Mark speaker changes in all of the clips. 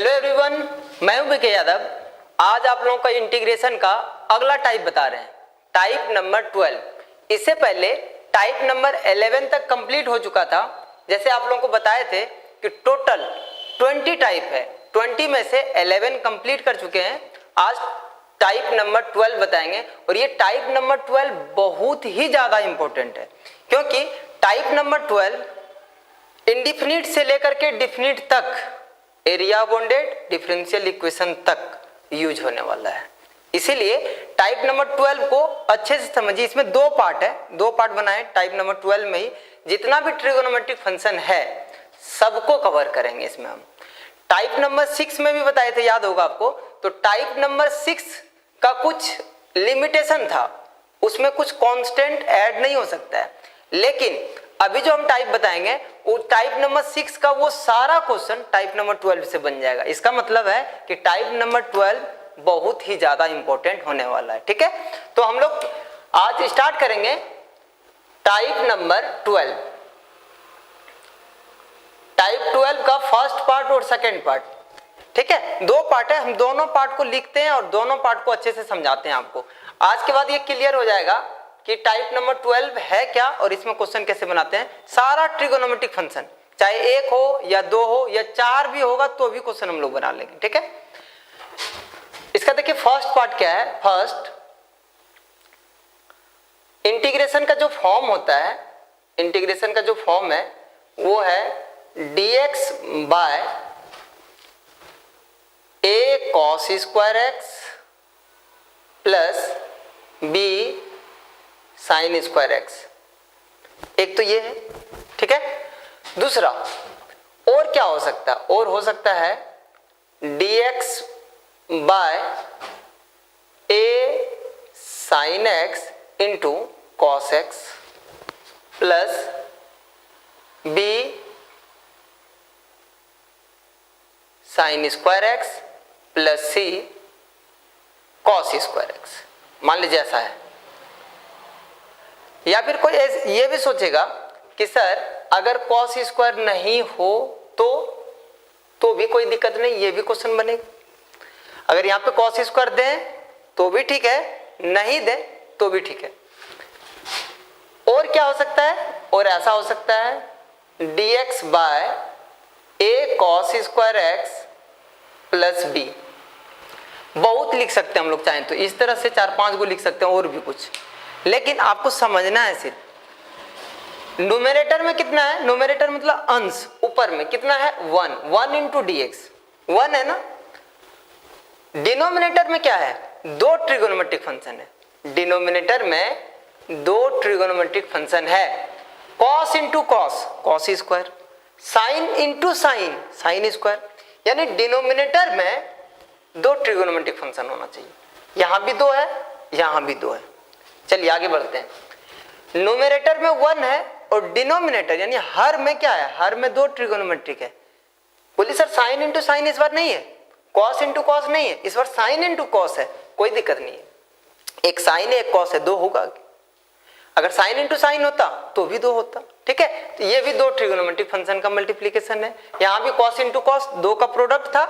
Speaker 1: Hello everyone, मैं हूं BK Yadav. आज आप लोगों का इंटीग्रेशन का अगला टाइप बता रहे हैं, टाइप नंबर 12। इससे पहले टाइप नंबर 11 तक कंप्लीट हो चुका था। जैसे आप लोगों को बताए थे कि टोटल 20 टाइप है, 20 में से 11 कंप्लीट कर चुके हैं। आज टाइप नंबर 12 बताएंगे और ये टाइप नंबर 12 बहुत ही ज़्यादा इंपॉर्टेंट है, क्योंकि टाइप नंबर 12 इंडिफिनिट से लेकर के डिफिनिट तक, एरिया बॉन्डेड डिफरेंशियल इक्वेशन तक यूज होने वाला है। इसीलिए टाइप नंबर 12 को अच्छे से समझिए। इसमें दो पार्ट है, दो पार्ट बनाए टाइप नंबर 12 में ही। जितना भी ट्रिगोनोमेट्रिक फंक्शन है सबको कवर करेंगे इसमें हम। टाइप नंबर 6 में भी बताए थे, याद होगा आपको। तो टाइप नंबर 6 का कुछ लिमिटेशन था, उसमें कुछ कांस्टेंट ऐड नहीं हो सकता है। लेकिन अभी जो हम टाइप बताएंगे वो टाइप नंबर 6 का वो सारा क्वेश्चन टाइप नंबर 12 से बन जाएगा। इसका मतलब है कि टाइप नंबर 12 बहुत ही ज्यादा इंपॉर्टेंट होने वाला है। ठीक है, तो हम लोग आज स्टार्ट करेंगे टाइप नंबर 12। टाइप 12 का फर्स्ट पार्ट और सेकेंड पार्ट, ठीक है, दो पार्ट है। हम दोनों पार्ट को लिखते हैं और दोनों पार्ट को अच्छे से समझाते हैं आपको। आज के बाद ये क्लियर हो जाएगा कि टाइप नंबर 12 है क्या और इसमें क्वेश्चन कैसे बनाते हैं। सारा ट्रिगोनोमेट्रिक फंक्शन, चाहे एक हो या दो हो या चार भी होगा तो भी क्वेश्चन हम लोग बना लेंगे। ठीक है, इसका देखिए फर्स्ट पार्ट क्या है। फर्स्ट, इंटीग्रेशन का जो फॉर्म होता है, इंटीग्रेशन का जो फॉर्म है वो है dx by a cos square x plus b sine square x. एक तो ये है, ठीक है। दूसरा और क्या हो सकता है, और हो सकता है dx by a sine x into cos x plus b sine square x plus c cos square x. मान लीजिए ऐसा है। या फिर कोई ये भी सोचेगा कि सर अगर कॉस स्क्वायर नहीं हो तो भी कोई दिक्कत नहीं, ये भी क्वेश्चन बनेगा। अगर यहाँ पे कॉस स्क्वायर दें तो भी ठीक है, नहीं दे तो भी ठीक है। और क्या हो सकता है, और ऐसा हो सकता है dx by a cos square x plus b। बहुत लिख सकते हैं हम लोग चाहें तो, इस तरह से 4-5 को लिख सकते हैं और भी कुछ। लेकिन आपको समझना है सिर्फ न्यूमरेटर में कितना है, न्यूमरेटर मतलब अंश, ऊपर में कितना है 1 इंटू dx 1 है ना। डिनोमिनेटर में क्या है, दो ट्रिगोनोमेट्रिक फंक्शन है। डिनोमिनेटर में दो ट्रिगोनोमेट्रिक फंक्शन है, cos into cos, cos square, sine into sine, sine square. यानी डिनोमिनेटर में दो ट्रिगोनोमेट्रिक फंक्शन होना चाहिए। यहां भी दो है, यहां भी दो है। चलिए आगे बढ़ते हैं। न्यूमरेटर में 1 है और डिनोमिनेटर यानी हर में क्या है, हर में दो ट्रिगोनोमेट्रिक है। बोलिए सर साइन इंटू साइन इस बार नहीं है, कॉस इंटू कॉस नहीं है, इस बार साइन इंटू कॉस है। कोई दिक्कत नहीं है, एक साइन है एक कॉस है, दो होगा। अगर साइन इंटू साइन होता तो भी दो होता। ठीक है, तो ये भी दो ट्रिगोनोमेट्रिक फंक्शन का मल्टीप्लीकेशन है। यहां भी कॉस इंटू कॉस, दो का प्रोडक्ट था।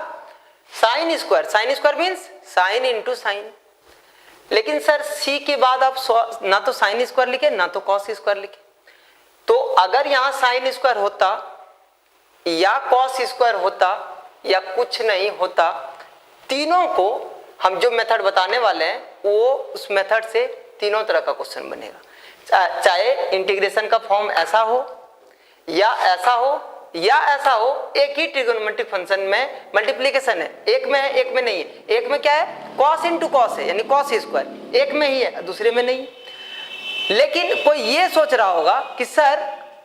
Speaker 1: Sine square means sine into sine. लेकिन सर सी के बाद आप ना तो साइन स्क्वायर लिखे ना तो कॉस स्क्वायर लिखे। तो अगर यहां साइन स्क्वायर होता या कॉस स्क्वायर होता या कुछ नहीं होता, तीनों को हम जो मेथड बताने वाले हैं वो उस मेथड से तीनों तरह का क्वेश्चन बनेगा। चाहे इंटीग्रेशन का फॉर्म ऐसा हो या ऐसा हो या ऐसा हो, एक ही ट्रिगोनोमेट्रिक फंक्शन में मल्टीप्लिकेशन है, एक में है एक में नहीं है। एक में क्या है, कॉस इंटू कॉस है यानी कॉस स्क्वायर, एक में ही है दूसरे में नहीं। लेकिन कोई ये सोच रहा होगा कि सर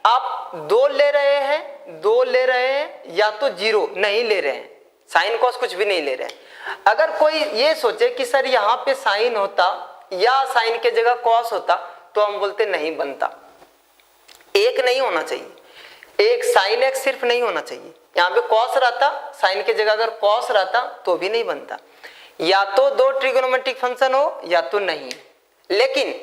Speaker 1: आप दो ले रहे हैं या तो जीरो नहीं ले रहे हैं, साइन कॉस कुछ भी नहीं ले रहे हैं। अगर कोई ये सोचे कि सर यहाँ पे साइन होता या साइन के जगह कॉस होता तो हम बोलते नहीं बनता। एक नहीं होना चाहिए, एक साइन एक्स सिर्फ नहीं होना चाहिए। यहाँ पे कॉस रहता, साइन के जगह अगर कॉस रहता तो भी नहीं बनता। या तो दो ट्रिगोनोमेट्रिक फंक्शन हो या तो नहीं। लेकिन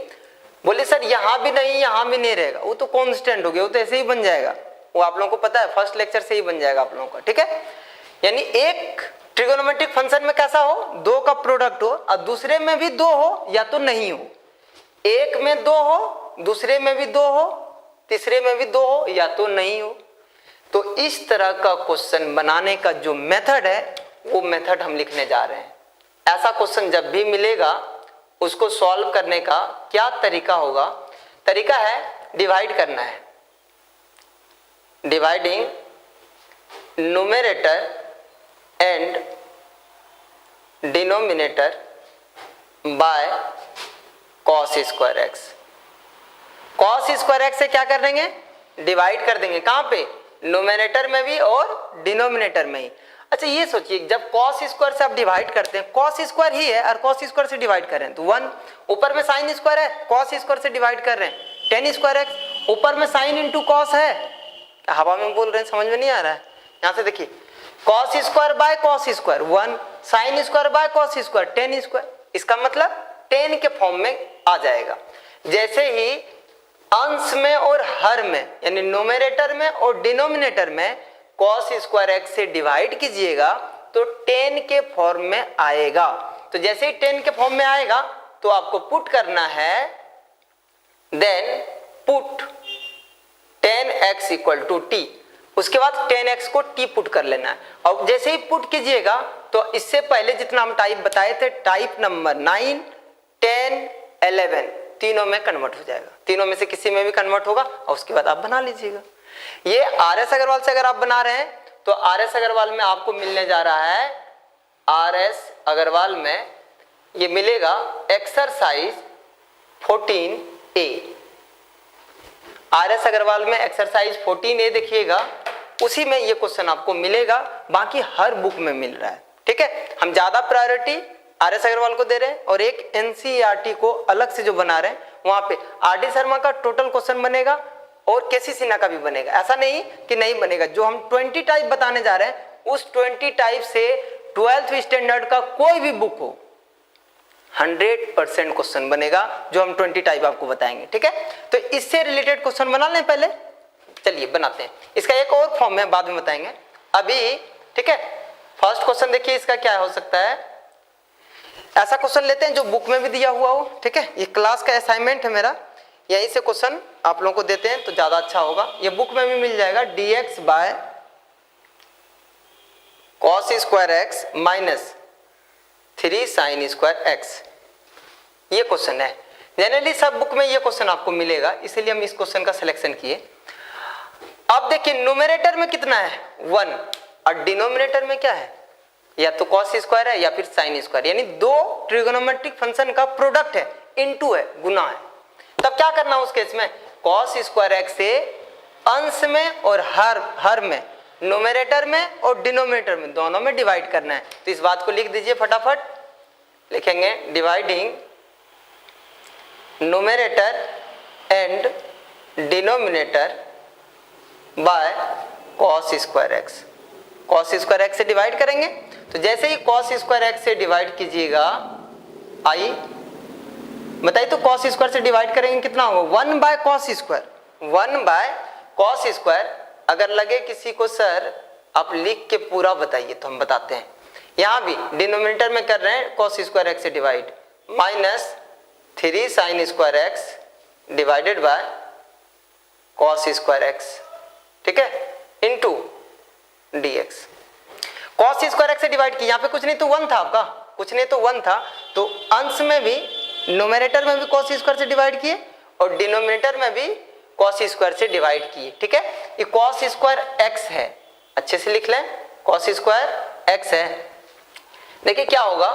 Speaker 1: बोले सर यहाँ भी नहीं यहाँ भी नहीं रहेगा, वो तो कांस्टेंट हो गया, वो तो ऐसे ही बन जाएगा। वो आप लोगों को पता है, फर्स्ट लेक्चर से ही बन जाएगा आप लोगों का। ठीक है, यानी एक ट्रिगोनोमेट्रिक फंक्शन में कैसा हो, दो का प्रोडक्ट हो और दूसरे में भी दो हो या तो नहीं हो, एक में दो हो, दूसरे में भी दो हो, तीसरे में भी दो हो या तो नहीं हो। तो इस तरह का क्वेश्चन बनाने का जो मेथड है वो मेथड हम लिखने जा रहे हैं। ऐसा क्वेश्चन जब भी मिलेगा उसको सॉल्व करने का क्या तरीका होगा, तरीका है डिवाइड करना है, dividing numerator and denominator bye cos square x. Cos square x से क्या कर देंगे, डिवाइड कर देंगे, कहां पे, न्यूमरेटर में भी और डिनोमिनेटर में ही। अच्छा ये सोचिए, जब कॉस स्क्वायर से आप डिवाइड करते हैं, कॉस स्क्वायर ही है और कॉस स्क्वायर से डिवाइड कर रहे हैं तो 1, ऊपर में साइन स्क्वायर है, कॉस स्क्वायर से डिवाइड कर रहे हैं, टेन स्क्वायर एक्स, ऊपर में साइन इंटू कॉस है, हवा में बोल रहे हैं, समझ में नहीं आ रहा है। यहां से देखिए, cos square by cos square 1, sign square by cos square ten square, इसका मतलब टेन के फॉर्म में आ जाएगा। जैसे ही अंश में और हर में यानी न्यूमरेटर में और डिनोमिनेटर में कॉस स्क्वायर एक्स से डिवाइड कीजिएगा तो 10 के फॉर्म में आएगा। तो जैसे ही 10 के फॉर्म में आएगा तो आपको पुट करना है, then put 10x equal to t, उसके बाद 10x को t पुट कर लेना है। और जैसे ही पुट कीजिएगा तो इससे पहले जितना हम टाइप बताए थे, टाइप नंबर 9, 10, 11 तीनों में कन्वर्ट हो जाएगा, तीनों में से किसी में भी कन्वर्ट होगा और उसके बाद आप बना लीजिएगा। ये RS अग्रवाल से अगर आप बना रहे हैं तो RS अग्रवाल में आपको मिलने जा रहा है, RS अग्रवाल में ये मिलेगा एक्सरसाइज 14A। RS अग्रवाल में एक्सरसाइज 14A देखिएगा, उसी में ये क्वेश्चन आपको मिलेगा, बाकी हर बुक में मिल रहा है। ठीक है, हम ज्यादा प्रायोरिटी RS अग्रवाल को दे रहे हैं और एक NCERT को अलग से जो बना रहे हैं वहां पे RD शर्मा का टोटल क्वेश्चन बनेगा और KC सिन्हा का भी बनेगा। ऐसा नहीं कि नहीं बनेगा, जो हम 20 टाइप बताने जा रहे हैं उस 20 टाइप से 12th स्टैंडर्ड का कोई भी बुक हो 100% क्वेश्चन बनेगा जो हम 20 टाइप आपको बताएंगे। ठीक है, तो इससे रिलेटेड क्वेश्चन बना लें पहले, चलिए बनाते हैं। इसका एक और फॉर्म है, बाद में बताएंगे अभी। ठीक है, फर्स्ट क्वेश्चन देखिए इसका क्या हो सकता है। ऐसा क्वेश्चन लेते हैं जो बुक में भी दिया हुआ हो। ठीक है, ये क्लास का असाइनमेंट है मेरा, यहीं से क्वेश्चन आप लोगों को देते हैं तो ज्यादा अच्छा होगा। ये बुक में भी मिल जाएगा, dx bye cos square x minus 3 sine square x, ये क्वेश्चन है। जनरली सब बुक में ये क्वेश्चन आपको मिलेगा, इसलिए हम इस क्वेश्चन का सिलेक्शन किए। अब देखिए न्यूमरेटर में कितना है 1 और डिनोमिनेटर में क्या है, या तो कॉस स्क्वायर है या फिर साइन स्क्वायर, यानी दो ट्रिगोनोमेट्रिक फंक्शन का प्रोडक्ट है, इनटू है, गुना है। तब क्या करना उस केस में, कॉस स्क्वायर एक्स से अंश में और हर में, न्यूमरेटर में और डिनोमिनेटर में, दोनों में डिवाइड करना है। तो इस बात को लिख दीजिए फटाफट, लिखेंगे dividing numerator and denominator bye cos square x. Cos square x से डिवाइड करेंगे तो जैसे ही कॉस स्क्वायर एक्स से डिवाइड कीजिएगा, आई बताइए तो कॉस स्क्वायर से डिवाइड करेंगे कितना होगा, 1 by cos square, 1 by cos square. अगर लगे किसी को सर आप लिख के पूरा बताइए तो हम बताते हैं। यहां भी डिनोमिनेटर में कर रहे हैं कॉस स्क्वायर एक्स से divide, minus 3 sine square x divided by cos square x, ठीक है, into dx। Cos square x से डिवाइड किया, यहाँ पे कुछ नहीं तो 1 था आपका, कुछ नहीं तो 1 था, तो अंश में भी न्यूमरेटर में भी कॉस स्क्वायर से डिवाइड किए और डिनोमिनेटर में भी कॉस स्क्वायर से डिवाइड किए। ठीक है, ये कॉस स्क्वायर एक्स है, अच्छे से लिख लें, कॉस स्क्वायर एक्स है। देखिए क्या होगा,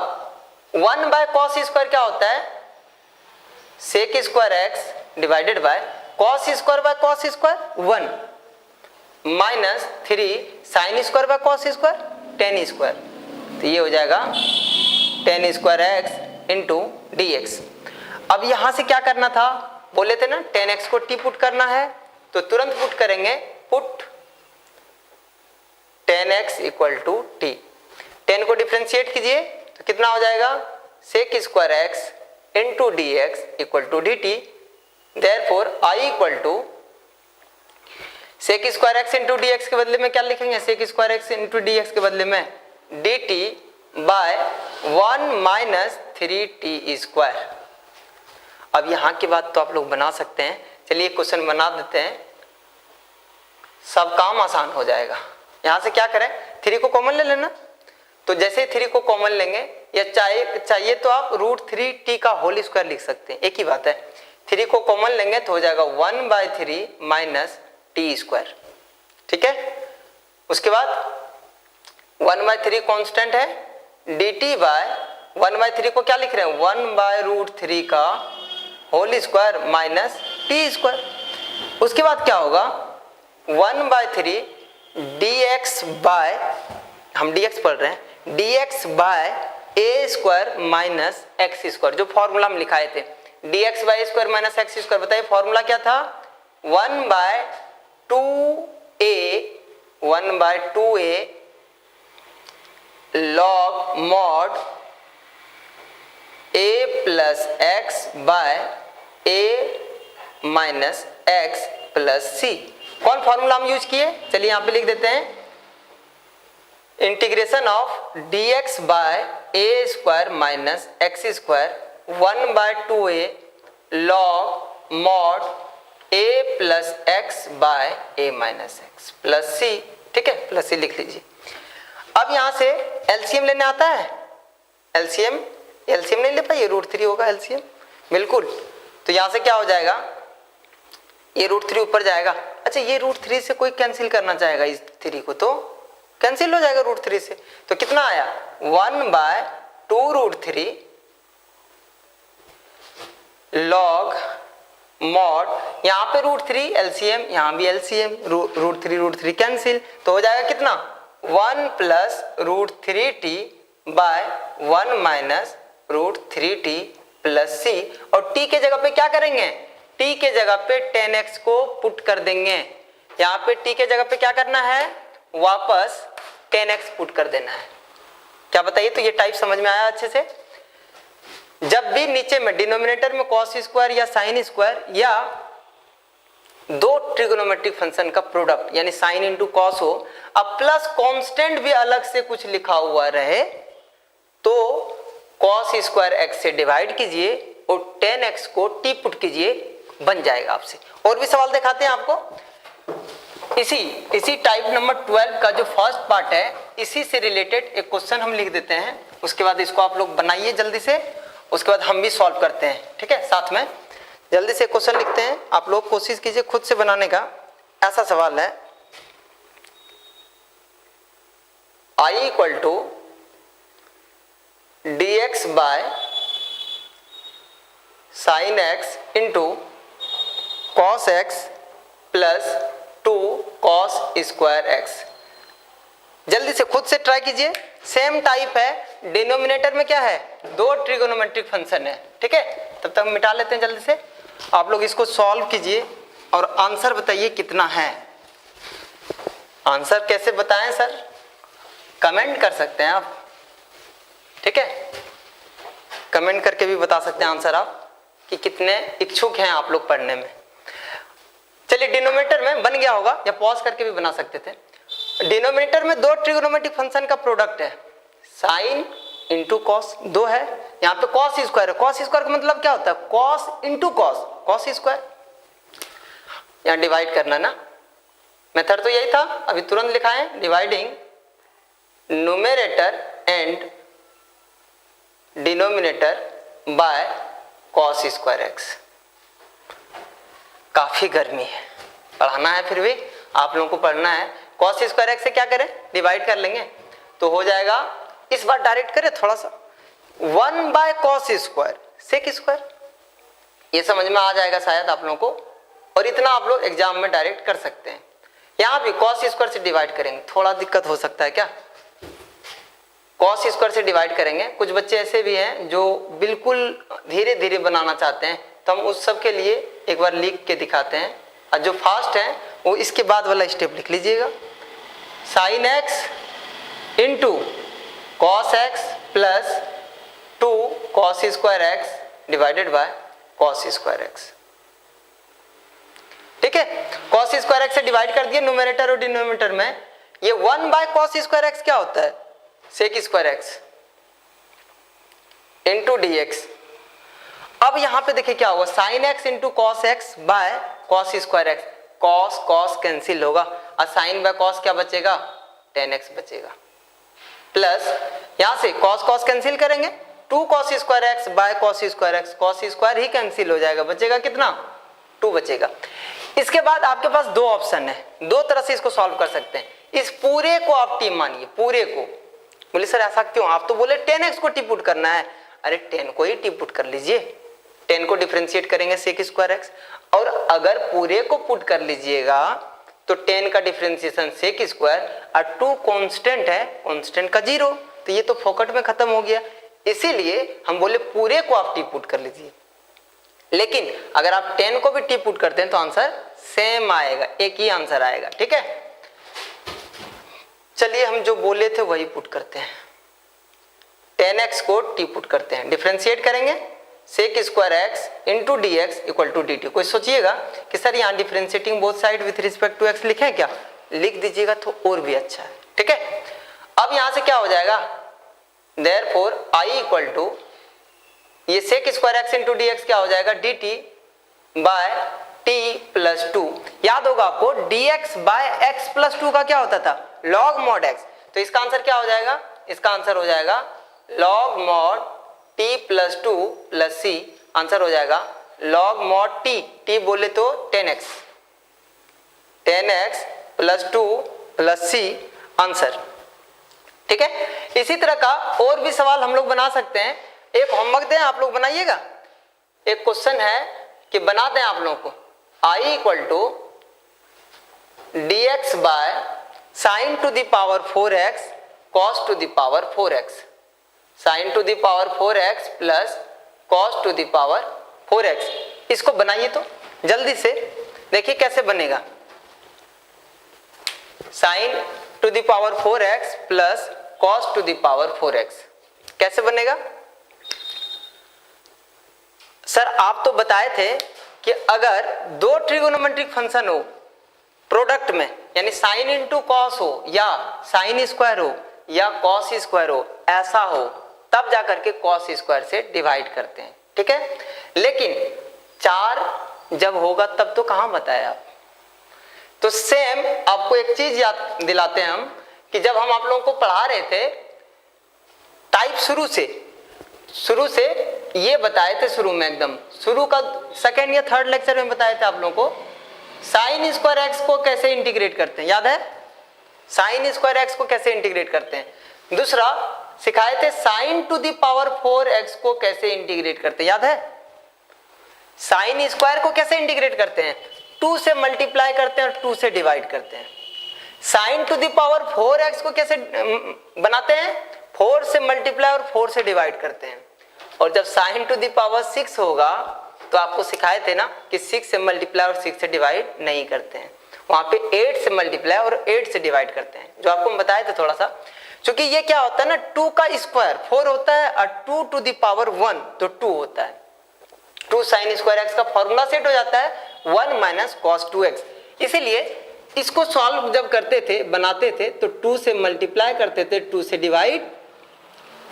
Speaker 1: 1 बाय कॉस स्क्वायर क्या होता है, sec square x divided by cos square by cos square 1 minus 3 sine square by cos square ten square, तो ये हो जाएगा ten square x into d x. अब यहां से क्या करना था, बोले थे ना 10x को t पुट करना है, तो तुरंत पुट करेंगे, put 10x equal to T. 10 को डिफ्रेंशिएट कीजिए तो कितना हो जाएगा, sec square x into d x equal to d t. Therefore i equal to sec square x into d x के बदले में क्या लिखेंगे, sec square x into d x के बदले में dt bye 1 minus 3t square. अब यहाँ की बात तो आप लोग बना सकते हैं, चलिए क्वेश्चन बना देते हैं, सब काम आसान हो जाएगा। यहाँ से क्या करें, 3 को कॉमन ले लेना। तो जैसे 3 को कॉमन लेंगे, या चाहिए तो आप √3t का होल स्क्वायर लिख सकते हैं, एक ही बात है। 3 को कॉमन लेंगे तो हो जाएगा 1/3 माइनस टी स्क्वायर, ठीक है। उसके बाद 1/3 कांस्टेंट है, dt बाय 1/3 को क्या लिख रहे हैं, 1/√3 का whole square minus t square. उसके बाद क्या होगा, 1/3 dx बाय, हम dx पढ़ रहे हैं, dx by a square minus x square, जो फॉर्मूला हम लिखाए थे, dx by a square minus x square. बताइए फॉर्मूला क्या था, 1/2a log mod a plus x by a minus x plus C. कौन फॉर्मूला हम यूज किए, चलिए यहां पे लिख देते हैं, integration of dx by a square minus x square 1/2a log mod a plus x by a minus x plus C, ठीक है, प्लस सी लिख लीजिए। अब यहां से एलसीएम लेने आता है, एलसीएम नहीं ले पाइए, √3 होगा एलसीएम, बिल्कुल। तो यहां से क्या हो जाएगा, ये √3 ऊपर जाएगा। अच्छा, ये √3 से कोई कैंसिल करना चाहेगा इस 3 को, तो कैंसिल हो जाएगा √3 से। तो कितना आया, 1/2√3 log mod, यहाँ पे √3 एलसीएम, यहाँ भी एलसीएम, √3 कैंसिल, तो हो जाएगा कितना, 1 plus √3t by 1 minus √3t plus C. और t के जगह पे क्या करेंगे, t के जगह पे 10x को पुट कर देंगे। यहाँ पे t के जगह पे क्या करना है, वापस 10x पुट कर देना है। क्या बताइए, तो ये टाइप समझ में आया अच्छे से। जब भी नीचे में डिनोमिनेटर में कॉस स्क्वायर या साइन स्क्वायर या दो ट्रिगोनोमेट्रिक फंक्शन का प्रोडक्ट यानी साइन इंटू कॉस हो, अब प्लस कांस्टेंट भी अलग से कुछ लिखा हुआ रहे, तो कॉस स्क्वायर एक्स से डिवाइड कीजिए और 10x को टी पुट कीजिए, बन जाएगा आपसे। और भी सवाल दिखाते हैं आपको। इसी टाइप नंबर 12 का जो फर्स्ट पार्ट है, इसी से रिलेटेड एक क्वेश्चन हम लिख देते हैं, उसके बाद इसको आप लोग बनाइए जल्दी से, उसके बाद हम भी सॉल्व करते हैं, ठीक है। साथ में जल्दी से क्वेश्चन लिखते हैं, आप लोग कोशिश कीजिए खुद से बनाने का। ऐसा सवाल है, I equal to dx by sine x into cos x plus 2 cos square x. जल्दी से खुद से ट्राई कीजिए, सेम टाइप है, डिनोमिनेटर में क्या है, दो ट्रिगोनोमेट्रिक फंक्शन है, ठीक है। तब तक मिटा लेते हैं जल्दी से, आप लोग इसको सॉल्व कीजिए और आंसर बताइए कितना है। आंसर कैसे बताएं सर, कमेंट कर सकते हैं आप, ठीक है, कमेंट करके भी बता सकते हैं आंसर आप कि कितने इच्छुक हैं आप लोग पढ़ने में। चलिए, डिनोमिनेटर में बन गया होगा, या पॉज करके भी बना सकते थे। डिनोमिनेटर में दो ट्रिगोनोमेट्रिक फंक्शन का प्रोडक्ट है, साइन इंटू कॉस, दो है, यहाँ पे कॉस स्क्वायर है। कॉस स्क्वायर का मतलब क्या होता है, cos into cos, cos square. यहाँ डिवाइड करना ना, मेथड तो यही था, अभी तुरंत लिखा है, dividing numerator and denominator bye cos square x. काफी गर्मी है, पढ़ाना है, फिर भी आप लोगों को पढ़ना है। कॉस स्क्वायर एक्स से क्या करें, डिवाइड कर लेंगे, तो हो जाएगा, इस बार डायरेक्ट करें थोड़ा सा, 1 by cos square sec square, ये समझ में आ जाएगा शायद आप लोगों को, और इतना आप लोग एग्जाम में डायरेक्ट कर सकते हैं। यहाँ भी कॉस स्क्वायर से डिवाइड करेंगे, थोड़ा दिक्कत हो सकता है क्या, कॉस स्क्वायर से डिवाइड करेंगे। कुछ बच्चे ऐसे भी हैं जो बिल्कुल धीरे धीरे बनाना चाहते हैं, तो हम उस सब के लिए एक बार लिख के दिखाते हैं, और जो फास्ट है वो इसके बाद वाला स्टेप लिख लीजिएगा, sign x into cos x plus 2 cos square x divided by cos square x, ठीक है। कॉस स्क्वायर एक्स से डिवाइड कर दिए न्यूमरेटर और डिनोमिनेटर में। ये 1 बाय कॉस स्क्वायर एक्स क्या होता है, sec square x into d x. अब यहां पे देखिए क्या होगा, sine x into cos x by cos square x. Cos cos cancel होगा और साइन बाय कॉस क्या बचेगा, टेन एक्स बचेगा, प्लस यहां से कॉस कॉस कैंसिल करेंगे, two cos square x by cos square x, cos square ही cancel हो जाएगा, बचेगा कितना, टू बचेगा। इसके बाद आपके पास दो ऑप्शन है, दो तरह से इसको सॉल्व कर सकते हैं। इस पूरे को आप टी मानिए, पूरे को। बोले सर ऐसा क्यों, आप तो बोले 10x को टी पुट करना है। अरे 10 को ही टी पुट कर लीजिए, 10 को डिफरेंशिएट करेंगे सेक स्क्वायर एक्स, और अगर पूरे को पुट कर लीजिएगा तो 10 का डिफरेंशिएशन सेक स्क्वायर और 2 कांस्टेंट है, कांस्टेंट का 0, तो ये तो फोकट में खत्म हो गया। इसीलिए हम बोले पूरे को आप टी पुट कर लीजिए। लेकिन अगर आप 10 को भी टी पुट करते हैं तो आंसर सेम आएगा, एक ही आंसर आएगा, ठीक है। चलिए हम जो बोले थे वही पुट करते हैं, 10x को टी पुट करते हैं, डिफरेंशिएट करेंगे sec square x into d x equal to d t. कोई सोचिएगा कि सर यहाँ differentiating both side with respect to x लिखें क्या, लिख दीजिएगा तो और भी अच्छा है, ठीक है। अब यहाँ से क्या हो जाएगा, देयरफॉर आई इक्वल टू ये sec square x into d x क्या हो जाएगा, d t by t plus two. याद होगा आपको d x by x plus two का क्या होता था, लॉग मॉड एक्स। तो इसका आंसर क्या हो जाएगा, इसका आंसर हो जाएगा log mod t plus two plus सी। आंसर हो जाएगा लॉग मॉड टी, टी बोले तो 10x, 10x plus two plus सी आंसर, ठीक है। इसी तरह का और भी सवाल हम लोग बना सकते हैं। एक होमवर्क दें, आप लोग बनाइएगा। एक क्वेश्चन है कि बना दें आप लोगों को, i equal to d x by sine to the power 4x cos to the power 4x, sine to the power 4x plus cos to the power 4x। इसको बनाइए तो जल्दी से, देखिए कैसे बनेगा। Sine to the power 4x plus cos to the power 4x कैसे बनेगा। सर आप तो बताए थे कि अगर दो ट्रिगोनोमेट्रिक फंक्शन हो प्रोडक्ट में, यानी साइन इंटू कॉस हो या साइन स्क्वायर हो या कॉस स्क्वायर हो, ऐसा हो तब जाकर के कॉस स्क्वायर से डिवाइड करते हैं, ठीक है। लेकिन 4 जब होगा तब तो कहां बताया आप। तो सेम आपको एक चीज याद दिलाते हैं हम कि जब हम आप लोगों को पढ़ा रहे थे टाइप शुरू से ये बताए थे, शुरू में एकदम शुरू का सेकेंड या थर्ड लेक्चर में बताए थे आप लोगों को साइन स्क्वायर एक्स को कैसे इंटीग्रेट करते हैं, याद है। साइन स्क्वायर एक्स को कैसे इंटीग्रेट करते हैं। दूसरा सिखाए थे sign to the power 4x को कैसे इंटीग्रेट करते हैं, याद है। साइन स्क्वायर को कैसे इंटीग्रेट करते हैं, 2 से मल्टीप्लाई करते हैं और 2 से डिवाइड करते हैं। Sign to the power 4x को कैसे बनाते हैं, 4 से मल्टीप्लाई और 4 से डिवाइड करते हैं। और जब साइन टू द पावर 6 होगा तो आपको सिखाए थे ना कि 6 से मल्टीप्लाई और 6 से डिवाइड नहीं करते हैं, वहां पे 8 से मल्टीप्लाई और 8 से डिवाइड करते हैं, जो आपको हम बताए थे थोड़ा सा। क्योंकि ये क्या होता है ना, 2 का स्क्वायर 4 होता है और 2 टू द पावर 1 तो 2 होता है। 2 साइन स्क्वायर एक्स का फॉर्मूला सेट हो जाता है 1 माइनस कॉस 2x। इसीलिए इसको सॉल्व जब करते थे, बनाते थे तो 2 से मल्टीप्लाई करते थे, 2 से डिवाइड,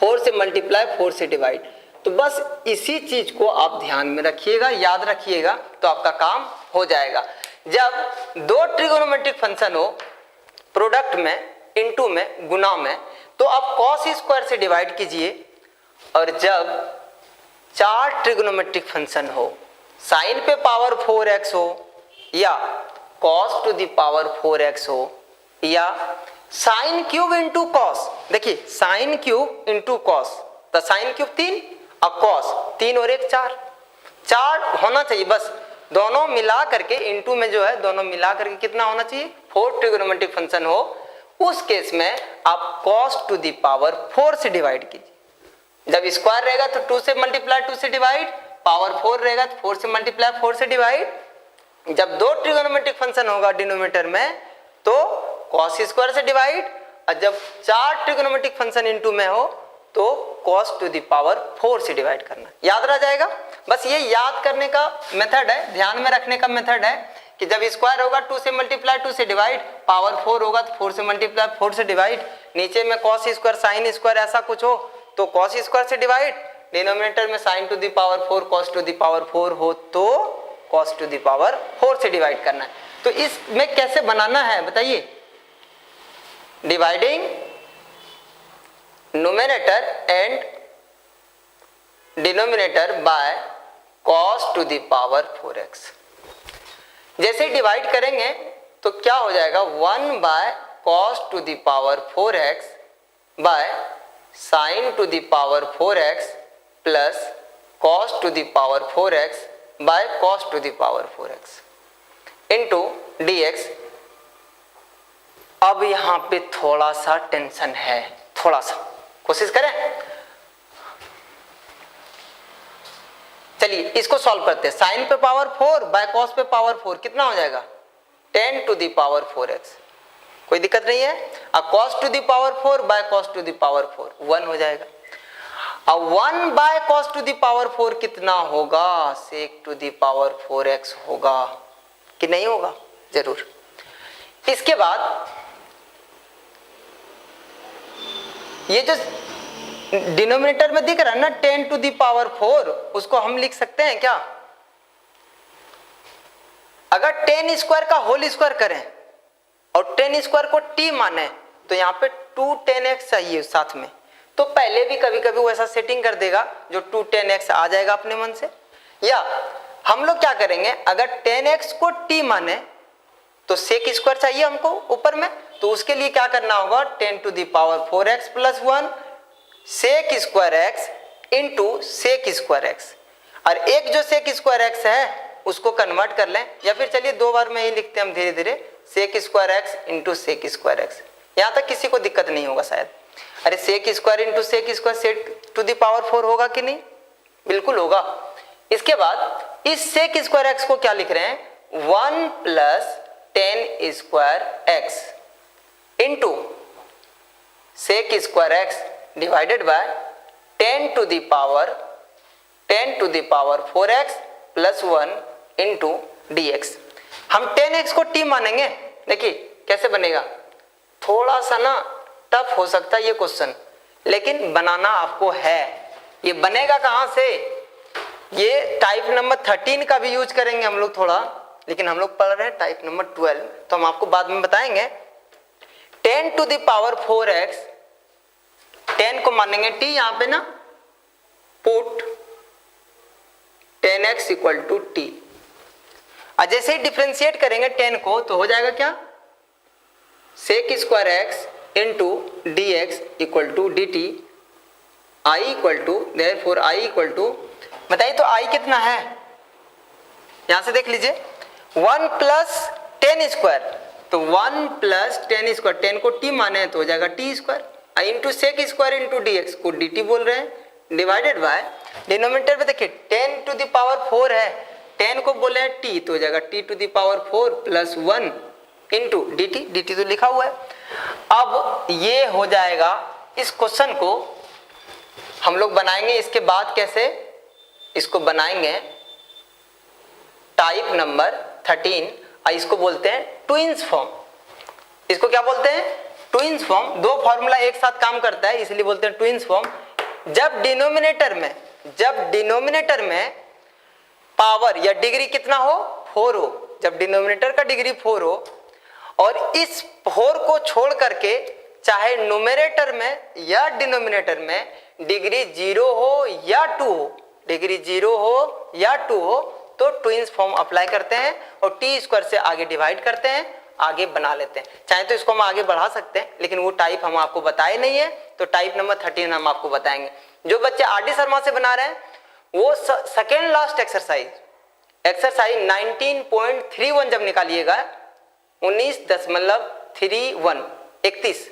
Speaker 1: 4 से मल्टीप्लाई, 4 से डिवाइड। तो बस इसी चीज को आप ध्यान में रखिएगा, याद रखिएगा, तो आपका काम हो जाएगा। जब दो ट्रिगोनोमेट्रिक फंक्शन हो प्रोडक्ट में, इनटू में, गुना में, तो आप कॉस स्क्वायर से डिवाइड कीजिए। और जब 4 ट्रिगोनोमेट्रिक फंक्शन हो, साइन पे पावर 4x हो या cos to the power 4x हो या साइन क्यूब इंटू कॉस, देखिए साइन क्यूब इंटू कॉस, तो साइन क्यूब 3 और कॉस 3 और 1 4 होना चाहिए। बस दोनों मिला करके इनटू में जो है दोनों मिला करके कितना होना चाहिए, 4 ट्रिगोनोमेट्रिक फंक्शन हो, उस केस में आप cos टू द पावर 4 से डिवाइड कीजिए। जब स्क्वायर रहेगा तो 2 से मल्टीप्लाई 2 से डिवाइड, पावर 4 रहेगा तो 4 से मल्टीप्लाई 4 से डिवाइड। जब दो ट्रिगोनोमेट्रिक फंक्शन होगा डिनोमिनेटर में तो cos स्क्वायर से डिवाइड, और जब 4 ट्रिगोनोमेट्रिक फंक्शन इनटू में हो तो cos टू द पावर 4 से डिवाइड करना, याद रह जाएगा। बस ये याद करने का मेथड है, ध्यान में रखने का मेथड है कि जब स्क्वायर होगा 2 से मल्टीप्लाई 2 से डिवाइड, पावर 4 होगा तो 4 से मल्टीप्लाई 4 से डिवाइड, नीचे में कॉस स्क्वायर साइन स्क्वायर ऐसा कुछ हो तो कॉस स्क्वायर से डिवाइड, डिनोमिनेटर में sign to the power 4 cos to the power 4 हो तो कॉस टू द पावर 4 से डिवाइड करना है। तो इसमें कैसे बनाना है बताइए, dividing numerator and denominator by cos to the power 4x। जैसे डिवाइड करेंगे तो क्या हो जाएगा 1 by cos to the power 4x by sine to the power 4x plus cos to the power 4x by cos to the power 4x into dx। अब यहां पे थोड़ा सा टेंशन है, थोड़ा सा कोशिश करें। चलिए इसको सॉल्व करते हैं। साइन पे पावर 4 बाय कॉस पे पावर 4 कितना हो जाएगा 10 टू द पावर 4x, कोई दिक्कत नहीं है। अब cos to the power 4 by cos to the power 4 1 हो जाएगा। अब 1 by cos to the power 4 कितना होगा sec to the power 4x होगा कि नहीं होगा, जरूर। इसके बाद ये जो डिनोमिनेटर में दिख रहा है ना 10 टू द पावर 4, उसको हम लिख सकते हैं क्या, अगर 10 स्क्वायर का होल स्क्वायर करें और 10 स्क्वायर को t माने तो यहाँ पे 2 10x चाहिए साथ में, तो पहले भी कभी कभी वो ऐसा सेटिंग कर देगा जो 2 10x आ जाएगा अपने मन से। या हम लोग क्या करेंगे, अगर 10x को t माने तो सेक स्क्वायर चाहिए हमको ऊपर में, तो उसके लिए क्या करना होगा 10 to the power 4x plus 1 sec square x into sec square x। और एक जो सेक स्क्वायर x है उसको कन्वर्ट कर लें, या फिर चलिए 2 बार में ही लिखते हैं हम धीरे धीरे, sec square x into sec square x। यहाँ तक किसी को दिक्कत नहीं होगा शायद। अरे sec square into sec square sec to the power 4 होगा कि नहीं, बिल्कुल होगा। इसके बाद इस सेक स्क्वायर x को क्या लिख रहे हैं 1 plus 10 square x into sec square x divided by 10 to the power 4x plus 1 into dx। हम 10x को t मानेंगे, देखिए कैसे बनेगा, थोड़ा सा ना टफ हो सकता है ये क्वेश्चन, लेकिन बनाना आपको है। ये बनेगा कहां से, ये टाइप नंबर 13 का भी यूज करेंगे हम लोग थोड़ा, लेकिन हम लोग पढ़ रहे हैं टाइप नंबर 12, तो हम आपको बाद में बताएंगे। 10 टू द पावर 4x, 10 को मानेंगे t, यहां पे ना put 10x equal to t। जैसे ही डिफरेंशिएट करेंगे 10 को तो हो जाएगा क्या sec square x into d x equal to d t, I equal to therefore I equal to, बताइए तो आई कितना है, यहां से देख लीजिए 1 प्लस 10 स्क्वायर, तो 1 प्लस 10 स्क्वायर, 10 को t माने तो हो जाएगा t square, into sec square into d x को डी टी बोल रहे हैं, डिवाइडेड बाय डिनोमिनेटर पे देखिए 10 टू द पावर 4 है, 10 को बोले हैं t तो हो जाएगा t to the power 4 plus 1 into d t, d t तो लिखा हुआ है। अब ये हो जाएगा, इस क्वेश्चन को हम लोग बनाएंगे इसके बाद कैसे, इसको बनाएंगे टाइप नंबर 13, इसको बोलते हैं ट्विंस फॉर्म। इसको क्या बोलते हैं, ट्विंस फॉर्म। दो फॉर्मूला एक साथ काम करता है इसलिए बोलते हैं ट्विंस फॉर्म। जब डिनोमिनेटर में पावर या डिग्री कितना हो 4 हो, जब डिनोमिनेटर का डिग्री 4 हो और इस 4 को छोड़ करके चाहे न्यूमरेटर में या डिनोमिनेटर में डिग्री 0 हो या 2 हो, डिग्री 0 हो या 2 हो, तो ट्विंस फॉर्म अप्लाई करते हैं और टी स्क्वायर से आगे डिवाइड करते हैं, आगे बना लेते हैं। चाहे तो इसको हम आगे बढ़ा सकते हैं, लेकिन वो टाइप हम आपको बताए नहीं है, तो टाइप नंबर 13 हम आपको बताएंगे। जो बच्चे आर.डी. शर्मा से बना रहे हैं वो सेकेंड लास्ट एक्सरसाइज 19.31 जब निकालिएगा 19.31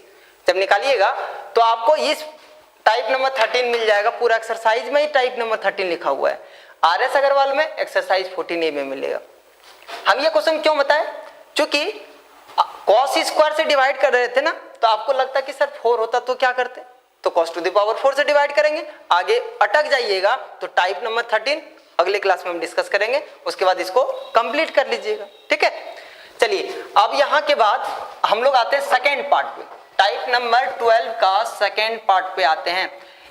Speaker 1: जब निकालिएगा तो आपको इस टाइप नंबर 13 मिल जाएगा। पूरा एक्सरसाइज में ही टाइप नंबर 13 लिखा हुआ है, आर.एस. अग्रवाल में एक्सरसाइज 14A में मिलेगा। हम ये क्वेश्चन क्यों बताएं, क्योंकि cos स्क्वायर से डिवाइड कर रहे थे ना, तो आपको लगता कि सर 4 होता तो क्या करते, तो cos टू द पावर 4 से डिवाइड करेंगे, आगे अटक जाइएगा तो टाइप नंबर 13 अगले क्लास में हम डिस्कस करेंगे, उसके बाद इसको कंप्लीट कर लीजिएगा, ठीक है। चलिए अब यहाँ के बाद हम लोग आते हैं सेकेंड पार्ट पे, टाइप नंबर 12 का सेकेंड पार्ट पे आते हैं।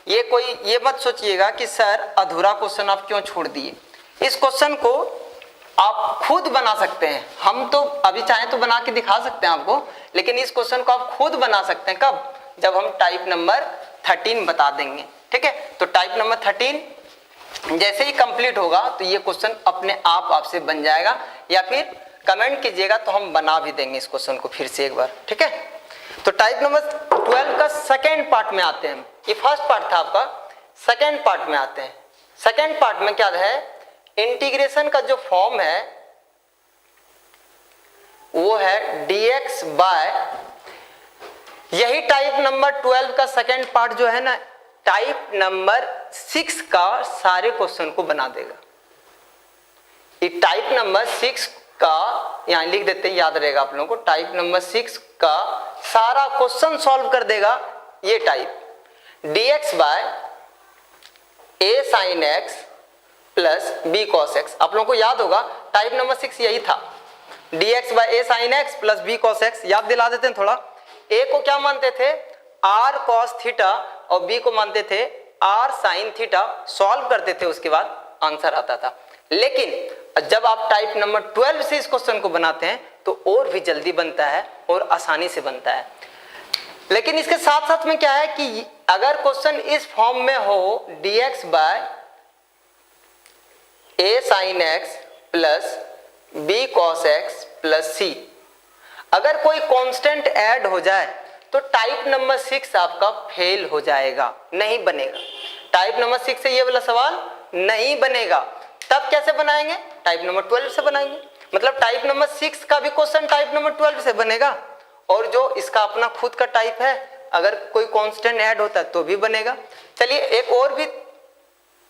Speaker 1: ये मत सोचिएगा कि सर अधूरा क्वेश्चन आप क्यों छोड़ दिए। इस क्वेश्चन को आप खुद बना सकते हैं, हम तो अभी चाहें तो बना के दिखा सकते हैं आपको, लेकिन इस क्वेश्चन को आप खुद बना सकते हैं कब, जब हम टाइप नंबर 13 बता देंगे, ठीक है। तो टाइप नंबर 13 जैसे ही कंप्लीट होगा तो ये क्वेश्चन अपने आप आपसे बन जाएगा, या फिर कमेंट कीजिएगा तो हम बना भी देंगे इस क्वेश्चन को फिर से एक बार, ठीक है। तो टाइप नंबर 12 का सेकेंड पार्ट में आते हैं। ये फर्स्ट पार्ट था आपका, सेकेंड पार्ट में आते हैं। सेकेंड पार्ट में क्या है, इंटीग्रेशन का जो फॉर्म है वो है dx बाय, यही टाइप नंबर 12 का सेकेंड पार्ट जो है ना, टाइप नंबर 6 का सारे क्वेश्चन को बना देगा। ये टाइप नंबर 6 का यहां लिख देते हैं, याद रहेगा आप लोगों को, टाइप नंबर 6 का सारा क्वेश्चन सॉल्व कर देगा ये type. dx by a sin x plus b cos x, आप लोगों को याद होगा टाइप नंबर 6 यही था, dx by a sin x plus b cos x। याद दिला देते हैं थोड़ा, a को क्या मानते थे r cos थीटा और b को मानते थे r sin थीटा, सॉल्व करते थे उसके बाद आंसर आता था। लेकिन जब आप टाइप नंबर 12 से इस क्वेश्चन को बनाते हैं तो और भी जल्दी बनता है और आसानी से बनता है। लेकिन इसके साथ साथ में क्या है कि अगर क्वेश्चन इस फॉर्म में हो dx by a sin x plus b cos x plus c, अगर कोई कांस्टेंट ऐड हो जाए तो टाइप नंबर 6 आपका फेल हो जाएगा, नहीं बनेगा। टाइप नंबर 6 से ये वाला सवाल नहीं बनेगा। तब कैसे बनाएंगे, टाइप नंबर 12 से बनाएंगे। मतलब टाइप नंबर 6 का भी क्वेश्चन टाइप नंबर 12 से बनेगा, और जो इसका अपना खुद का टाइप है अगर कोई कांस्टेंट ऐड होता है तो भी बनेगा। चलिए एक और भी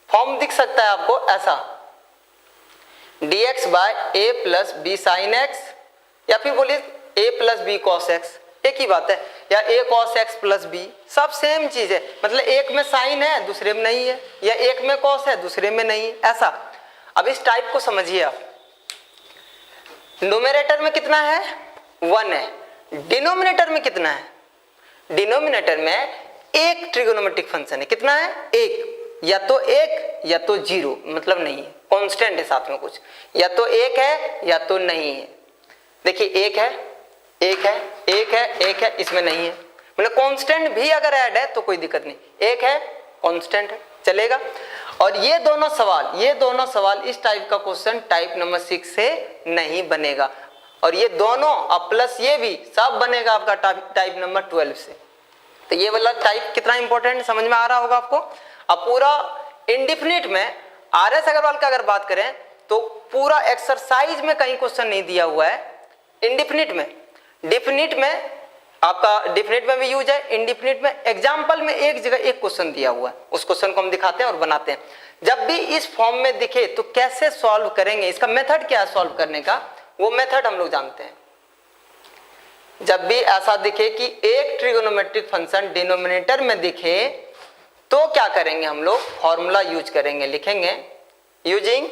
Speaker 1: फॉर्म दिख सकता है आपको ऐसा, dx by a plus b sine x, या फिर बोलिए a plus b cos x, एक ही बात है, या a cos x plus b, सब सेम चीज है। मतलब एक में साइन है दूसरे में नहीं है, या एक में कॉस है दूसरे में नहीं है, ऐसा। अब इस टाइप को समझिए आप, न्यूमरेटर में कितना है 1 है, डिनोमिनेटर में कितना है, डिनोमिनेटर में एक ट्रिगोनोमेट्रिक फंक्शन है, कितना है एक, या तो 1 या तो 0, मतलब नहीं है, कांस्टेंट है साथ में कुछ, या तो 1 है या तो नहीं है। देखिए 1 है 1 है 1 है 1 है, इसमें नहीं है, मतलब कांस्टेंट भी अगर ऐड है तो कोई दिक्कत नहीं, 1 है कांस्टेंट है, चलेगा। और ये दोनों सवाल इस टाइप का क्वेश्चन टाइप नंबर 6 से नहीं बनेगा, और ये दोनों अब प्लस ये भी सब बनेगा आपका टाइप नंबर 12 से। तो ये वाला टाइप कितना इंपॉर्टेंट समझ में आ रहा होगा आपको। अब पूरा इंडिफिनिट में आर.एस. अग्रवाल का अगर बात करें तो पूरा एक्सरसाइज में कहीं क्वेश्चन नहीं दिया हुआ है। इंडिफिनिट में, डिफिनिट में आपका डिफिनिट में भी यूज है, इंडिफिनिट में एग्जाम्पल में एक जगह एक क्वेश्चन दिया हुआ है, उस क्वेश्चन को हम दिखाते हैं और बनाते हैं। जब भी इस फॉर्म में दिखे तो कैसे सॉल्व करेंगे, इसका मेथड क्या है सॉल्व करने का, वो मेथड हम लोग जानते हैं। जब भी ऐसा दिखे कि एक ट्रिगोनोमेट्रिक फंक्शन डिनोमिनेटर में दिखे तो क्या करेंगे हम लोग, फॉर्मूला यूज करेंगे, लिखेंगे using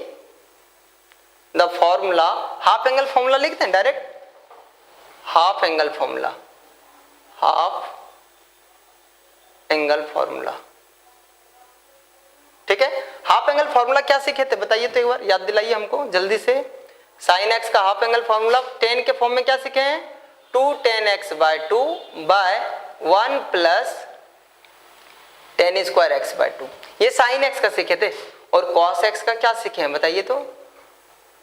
Speaker 1: the formula, half angle formula लिखते हैं direct, half angle formula, half angle formula, ठीक है। हाफ एंगल फॉर्मूला क्या सीखे थे बताइए तो एक बार, याद दिलाइए हमको जल्दी से। साइन एक्स का हाफ एंगल फॉर्मूला 10 के फॉर्म में क्या सीखे हैं, 2 tan x by 2 by 1 plus tan square x by 2, ये साइन एक्स का सीखे थे। और कॉस एक्स का क्या सीखे हैं बताइए तो,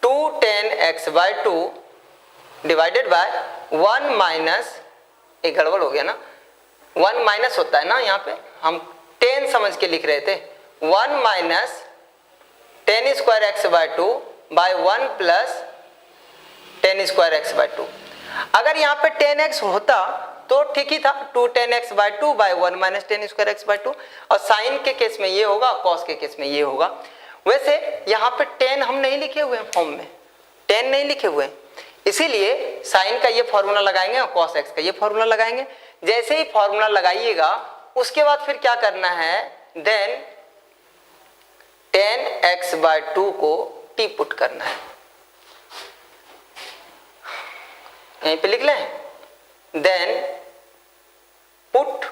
Speaker 1: 2 tan x by 2 divided by 1 minus, एक गड़बड़ हो गया ना, 1 माइनस होता है ना, यहाँ पे हम 10 समझ के लिख रहे थे, 1 minus tan square x by 2 by 1 plus tan square x by 2। अगर यहाँ पे tan x होता तो ठीक ही था, 2 tan x by 2 by 1 minus tan square x by 2, और साइन के केस में ये होगा, कॉस के केस में ये होगा। वैसे यहाँ पे tan हम नहीं लिखे हुए हैं फॉर्म में, tan नहीं लिखे हुए हैं, इसीलिए साइन का ये फॉर्मूला लगाएंगे और कॉस एक्स का ये फॉर्मूला लगाएंगे। जैसे ही फॉर्मूला लगाइएगा उसके बाद फिर क्या करना है, देन 10x/2 को t पुट करना है, यहीं पे लिख लें। Then put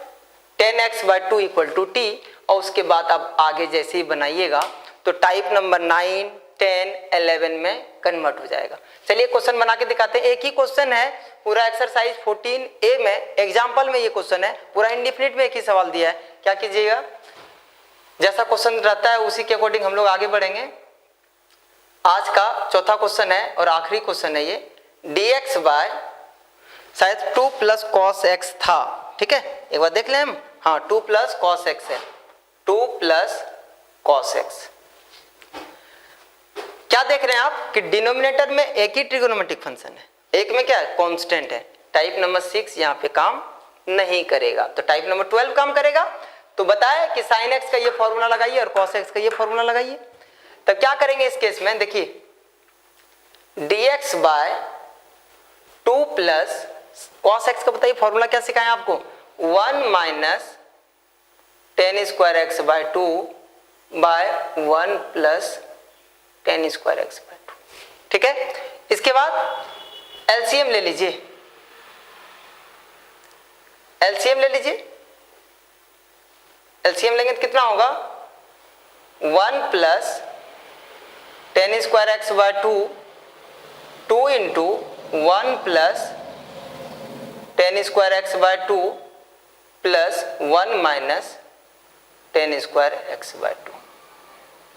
Speaker 1: 10x/2 equal to t, और उसके बाद अब आगे जैसे ही बनाइएगा तो टाइप नंबर 9, 10, 11 में कन्वर्ट हो जाएगा। चलिए क्वेश्चन बना के दिखाते हैं। एक ही क्वेश्चन है पूरा, एक्सरसाइज 14A में एग्जाम्पल में ये क्वेश्चन है पूरा, इंडिफिनिट में एक ही सवाल दिया है। क्या कीजिएगा, जैसा क्वेश्चन रहता है उसी के अकॉर्डिंग हम लोग आगे बढ़ेंगे। आज का चौथा क्वेश्चन है और आखिरी क्वेश्चन है ये। dx बाय शायद 2 प्लस कॉस एक्स था, ठीक है, एक बार देख लें हम। हाँ, 2 प्लस कॉस एक्स है, 2 प्लस कॉस एक्स। क्या देख रहे हैं आप कि डिनोमिनेटर में एक ही ट्रिगोनोमेट्रिक फंक्शन है, एक में क्या है, कांस्टेंट है। टाइप नंबर 6 यहाँ पे काम नहीं करेगा, तो टाइप नंबर 12 काम करेगा। तो बताया कि साइन एक्स का ये फॉर्मूला लगाइए और कॉस एक्स का ये फॉर्मूला लगाइए। तब क्या करेंगे इस केस में, देखिए dx by 2 plus cos x का बताइए फॉर्मूला क्या सिखाएं आपको, 1 minus 10 square x by 2 by 1 plus 10 square x by 2, ठीक है। इसके बाद एलसीएम ले लीजिए, एलसीएम ले लीजिए। एलसीएम लेंगे तो कितना होगा, 1 plus 10 square x by 2, 2 into 1 plus 10 square x by 2 plus 1 minus 10 square x by 2,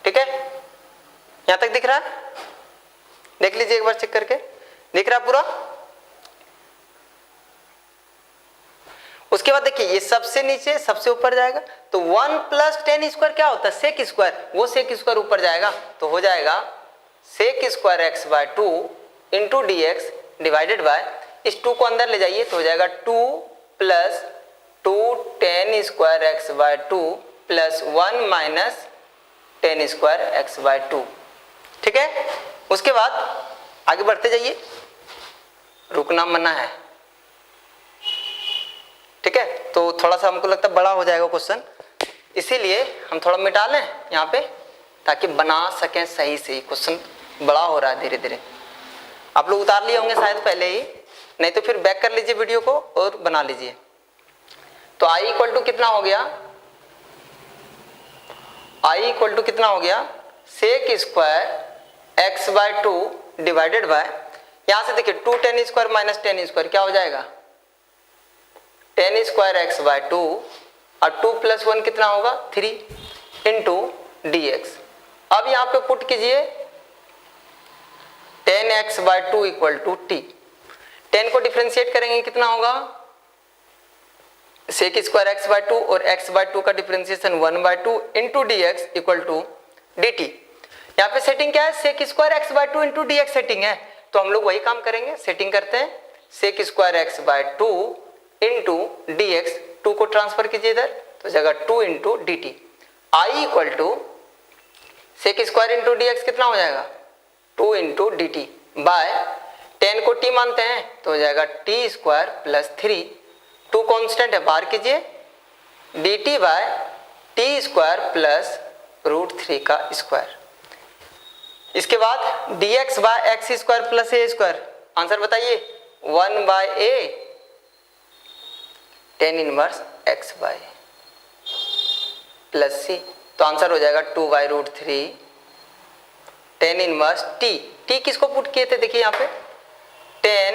Speaker 1: ठीक है। यहां तक दिख रहा है, देख लीजिए एक बार चेक करके, दिख रहा है पूरा। उसके बाद देखिए ये सबसे नीचे सबसे ऊपर जाएगा, तो 1 प्लस 10 स्क्वायर क्या होता है, सेक स्क्वायर, वो सेक स्क्वायर ऊपर जाएगा तो हो जाएगा sec square x by 2 into d x divided by, इस 2 को अंदर ले जाइए तो हो जाएगा 2 plus 2 10 square x by 2 plus 1 minus 10 square x by 2, ठीक है। उसके बाद आगे बढ़ते जाइए, रुकना मना है, ठीक है। तो थोड़ा सा हमको लगता है बड़ा हो जाएगा क्वेश्चन, इसीलिए हम थोड़ा मिटा लें यहाँ पे ताकि बना सकें सही से। क्वेश्चन बड़ा हो रहा है धीरे धीरे, आप लोग उतार लिए होंगे शायद पहले ही, नहीं तो फिर बैक कर लीजिए वीडियो को और बना लीजिए। तो i इक्वल टू कितना हो गया, i इक्वल टू कितना हो गया, sec square x by 2 divided by, यहां से देखिए 2 10 स्क्वायर माइनस 10 स्क्वायर क्या हो जाएगा, 10 स्क्वायर एक्स बाय 2 और 2 प्लस 1 कितना होगा 3 इंटू डी एक्स। अब यहाँ पे पुट कीजिए 10x bye 2 equal to T, 10 को डिफ्रेंशिएट करेंगे कितना होगा, सेक स्क्वायर एक्स बाय 2 और x बाय 2 का differentiation 1 by 2 into d x equal to d t. यहाँ पे सेटिंग क्या है, sec square x by 2 into d x setting है, तो हम लोग वही काम करेंगे, सेटिंग करते हैं sec square x by 2 into d x, 2 को ट्रांसफर कीजिए इधर तो जगह 2 into d t. I equal to sec square into d x कितना हो जाएगा 2 इंटू डी टी बाय 10 को टी मानते हैं तो हो जाएगा टी स्क्वायर प्लस 3, 2 कॉन्स्टेंट है बाहर कीजिए, d t by t square plus √3 का स्क्वायर। इसके बाद d x by x square plus a square, answer बताइए 1 by a 10 inverse x by plus C, तो आंसर हो जाएगा 2 बाय √3 10 इनवर्स टी। टी किसको पुट किए थे, देखिए यहाँ पे 10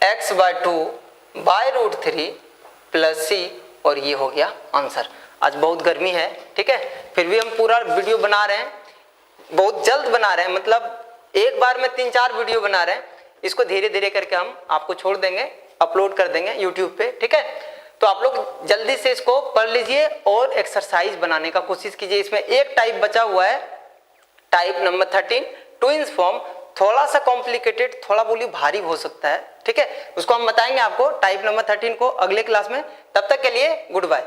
Speaker 1: x by 2 by √3 plus C, और ये हो गया आंसर। आज बहुत गर्मी है, ठीक है, फिर भी हम पूरा वीडियो बना रहे हैं, बहुत जल्द बना रहे हैं, मतलब एक बार में 3-4 वीडियो बना रहे हैं। इसको धीरे धीरे करके हम आपको छोड़ देंगे, अपलोड कर देंगे यूट्यूब पे, ठीक है। तो आप लोग जल्दी से इसको पढ़ लीजिए और एक्सरसाइज बनाने का कोशिश कीजिए। इसमें एक टाइप बचा हुआ है, टाइप नंबर 13 ट्विंस फॉर्म, थोड़ा सा कॉम्प्लिकेटेड, थोड़ा बोलिए भारी हो सकता है, ठीक है, उसको हम बताएंगे आपको टाइप नंबर 13 को अगले क्लास में। तब तक के लिए गुड बाय।